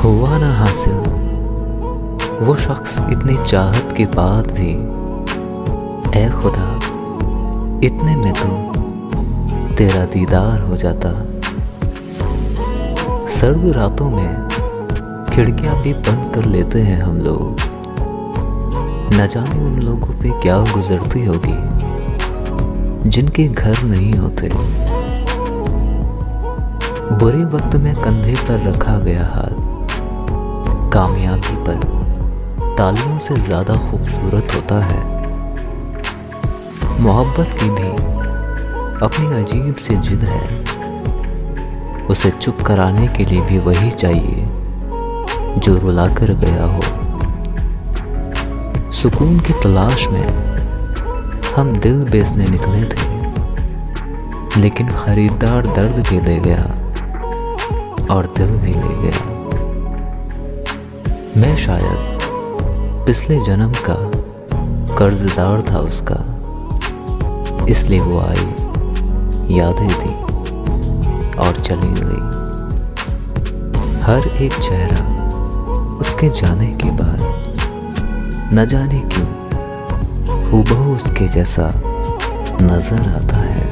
हुआ ना हासिल वो शख्स इतनी चाहत के बाद भी। ऐ खुदा इतने में तो तेरा दीदार हो जाता। सर्द रातों में खिड़कियां भी बंद कर लेते हैं हम लोग। न जाने उन लोगों पे क्या गुजरती होगी जिनके घर नहीं होते। बुरे वक्त में कंधे पर रखा गया हाथ कामयाबी पर तालियों से ज़्यादा खूबसूरत होता है। मोहब्बत की भी अपनी अजीब सी जिद है। उसे चुप कराने के लिए भी वही चाहिए जो रुला कर गया हो। सुकून की तलाश में हम दिल बेचने निकले थे, लेकिन खरीदार दर्द भी दे गया और दिल भी ले गया। मैं शायद पिछले जन्म का कर्जदार था उसका, इसलिए वो आई, यादें दी और चली गई। हर एक चेहरा उसके जाने के बाद न जाने क्यों हूबहू उसके जैसा नजर आता है।